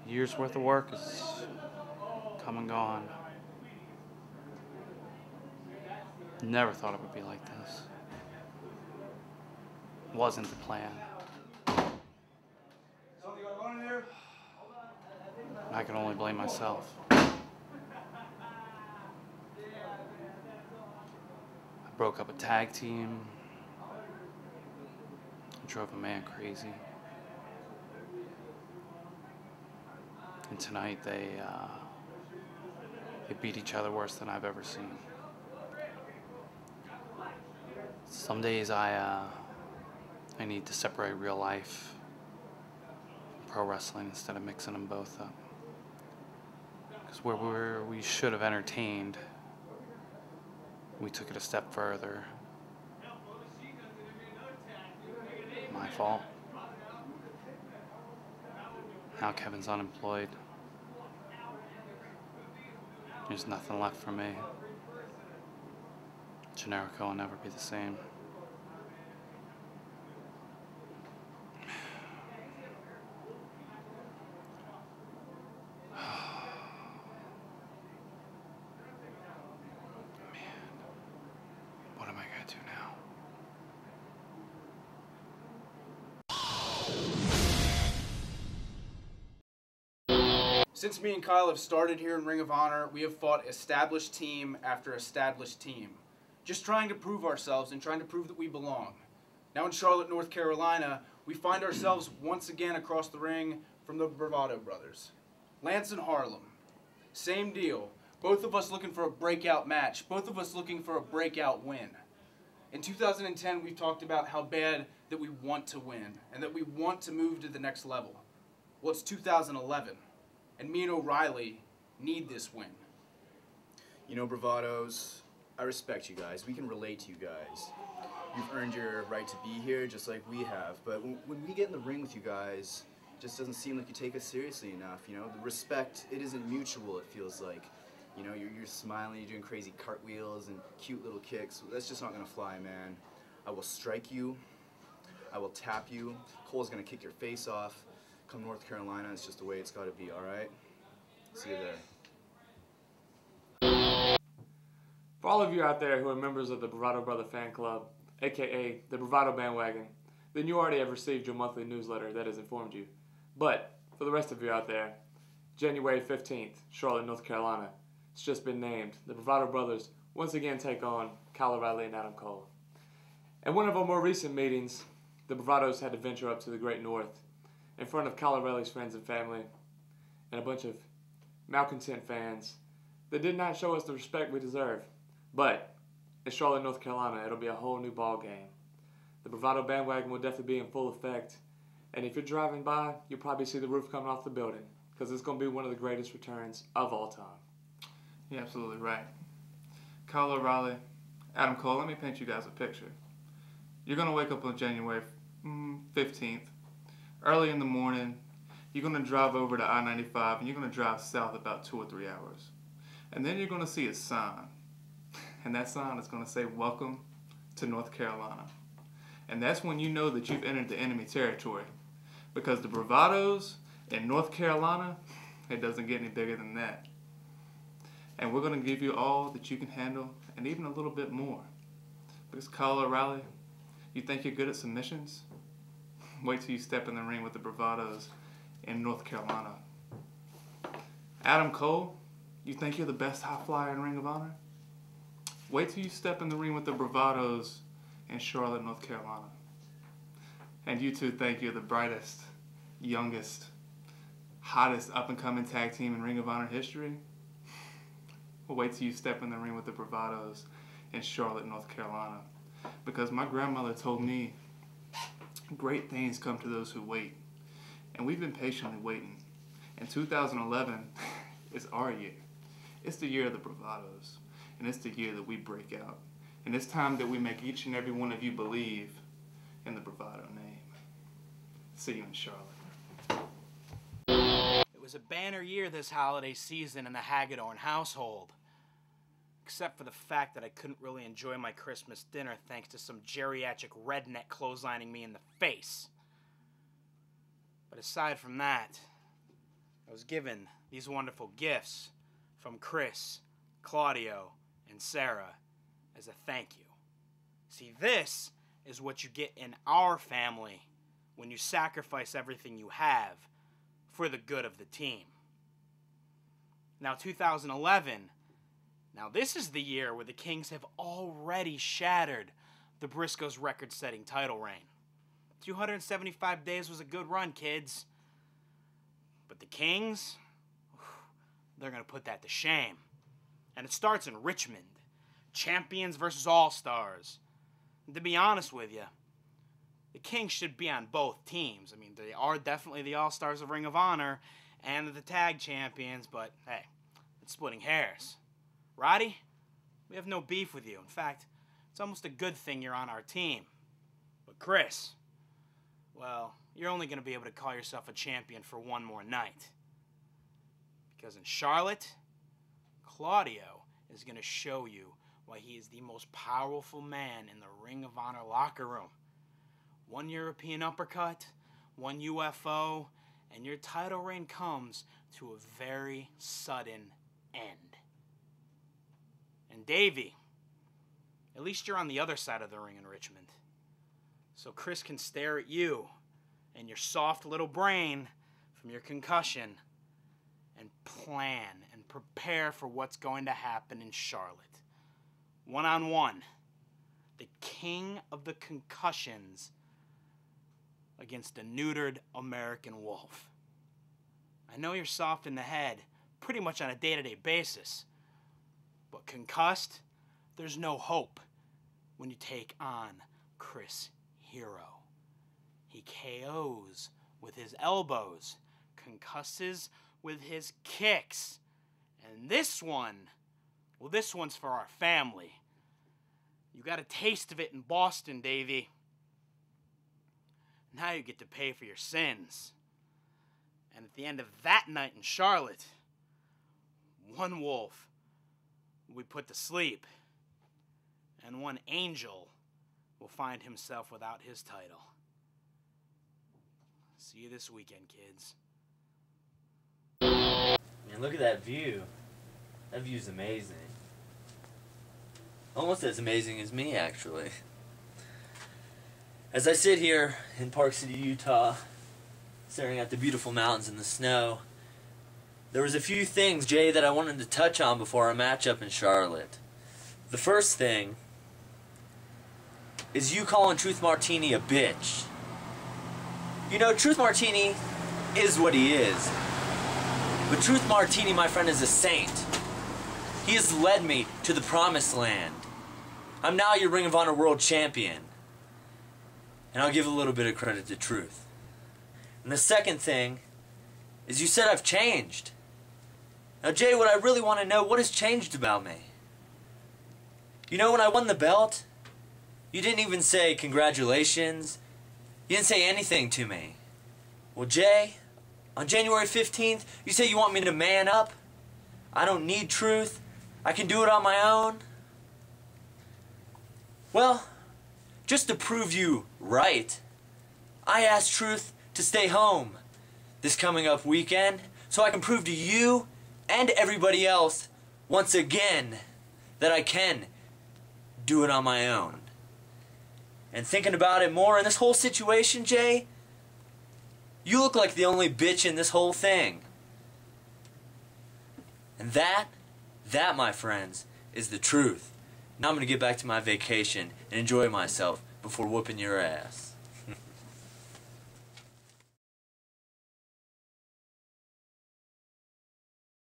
years worth of work is come and gone. Never thought it would be like this. Wasn't the plan. I can only blame myself. I broke up a tag team. I drove a man crazy. And tonight they beat each other worse than I've ever seen. Some days I need to separate real life from pro wrestling instead of mixing them both up. Because where we should have entertained, we took it a step further. My fault. Now Kevin's unemployed. There's nothing left for me. Generico will never be the same. What am I gonna do now? Since me and Kyle have started here in Ring of Honor, we have fought established team after established team, just trying to prove ourselves and trying to prove that we belong. Now in Charlotte, North Carolina, we find ourselves once again across the ring from the Bravado brothers. Lance and Harlem, same deal. Both of us looking for a breakout match, both of us looking for a breakout win. In 2010, we talked about how bad that we want to win and that we want to move to the next level. Well, it's 2011, and me and O'Reilly need this win. You know, Bravados, I respect you guys. We can relate to you guys. You've earned your right to be here just like we have. But when we get in the ring with you guys, it just doesn't seem like you take us seriously enough. You know, the respect, it isn't mutual, it feels like. You know, you're smiling, you're doing crazy cartwheels and cute little kicks. That's just not gonna fly, man. I will strike you. I will tap you. Cole's gonna kick your face off. Come North Carolina, it's just the way it's gotta be, alright? See you there. For all of you out there who are members of the Bravado Brother Fan Club, aka the Bravado Bandwagon, then you already have received your monthly newsletter that has informed you. But for the rest of you out there, January 15th, Charlotte, North Carolina, it's just been named. The Bravado Brothers once again take on Kyle O'Reilly and Adam Cole. In one of our more recent meetings, the Bravados had to venture up to the Great North in front of Kyle O'Reilly's friends and family and a bunch of malcontent fans that did not show us the respect we deserve. But in Charlotte, North Carolina, it'll be a whole new ball game. The Bravado Bandwagon will definitely be in full effect, and if you're driving by, you'll probably see the roof coming off the building, because it's going to be one of the greatest returns of all time. You're absolutely right. Kyle O'Reilly, Adam Cole, let me paint you guys a picture. You're going to wake up on January 15th, early in the morning. You're going to drive over to I-95, and you're going to drive south about 2 or 3 hours. And then you're going to see a sign. And that sign is going to say, "Welcome to North Carolina." And that's when you know that you've entered the enemy territory. Because the Bravados in North Carolina, it doesn't get any bigger than that. And we're going to give you all that you can handle, and even a little bit more. Because Kyle O'Reilly, you think you're good at submissions? Wait till you step in the ring with the Bravados in North Carolina. Adam Cole, you think you're the best high flyer in Ring of Honor? Wait till you step in the ring with the Bravados in Charlotte, North Carolina. And you two think you're the brightest, youngest, hottest up-and-coming tag team in Ring of Honor history? Well, wait till you step in the ring with the Bravados in Charlotte, North Carolina. Because my grandmother told me, great things come to those who wait. And we've been patiently waiting. And 2011 is our year. It's the year of the Bravados. And it's the year that we break out. And it's time that we make each and every one of you believe in the Bravado name. See you in Charlotte. It was a banner year this holiday season in the Hagedorn household. Except for the fact that I couldn't really enjoy my Christmas dinner thanks to some geriatric redneck clotheslining me in the face. But aside from that, I was given these wonderful gifts from Chris, Claudio, and Sarah as a thank you. See, this is what you get in our family when you sacrifice everything you have for the good of the team. Now, 2011, now this is the year where the Kings have already shattered the Briscoes' record-setting title reign. 275 days was a good run, kids. But the Kings, they're going to put that to shame. And it starts in Richmond. Champions versus All-Stars. And to be honest with you, the Kings should be on both teams. I mean, they are definitely the All-Stars of Ring of Honor and the tag champions, but hey, it's splitting hairs. Roddy, we have no beef with you. In fact, it's almost a good thing you're on our team. But Chris, well, you're only going to be able to call yourself a champion for one more night. Because in Charlotte, Claudio is going to show you why he is the most powerful man in the Ring of Honor locker room. One European uppercut, one UFO, and your title reign comes to a very sudden end. And Davey, at least you're on the other side of the ring in Richmond. So Chris can stare at you and your soft little brain from your concussion and plan and prepare for what's going to happen in Charlotte. One-on-one, the king of the concussions against a neutered American Wolf. I know you're soft in the head pretty much on a day-to-day basis, but concussed, there's no hope when you take on Chris Hero. He KOs with his elbows, concusses with his kicks. And this one, well, this one's for our family. You got a taste of it in Boston, Davey. Now you get to pay for your sins. And at the end of that night in Charlotte, one wolf will be put to sleep, and one angel will find himself without his title. See you this weekend, kids. Man, look at that view. That view's amazing. Almost as amazing as me, actually. As I sit here in Park City, Utah, staring at the beautiful mountains and the snow, there was a few things, Jay, that I wanted to touch on before our matchup in Charlotte. The first thing is you calling Truth Martini a bitch. You know, Truth Martini is what he is. But Truth Martini, my friend, is a saint. He has led me to the promised land. I'm now your Ring of Honor World Champion. And I'll give a little bit of credit to Truth. And the second thing is you said I've changed. Now, Jay, what I really want to know, what has changed about me? You know, when I won the belt, you didn't even say congratulations. You didn't say anything to me. Well, Jay, on January 15th, you say you want me to man up? I don't need Truth. I can do it on my own. Well, just to prove you right, I asked Truth to stay home this coming up weekend so I can prove to you and everybody else once again that I can do it on my own. And thinking about it more in this whole situation, Jay, you look like the only bitch in this whole thing. And that, my friends, is the truth. Now I'm going to get back to my vacation and enjoy myself before whooping your ass.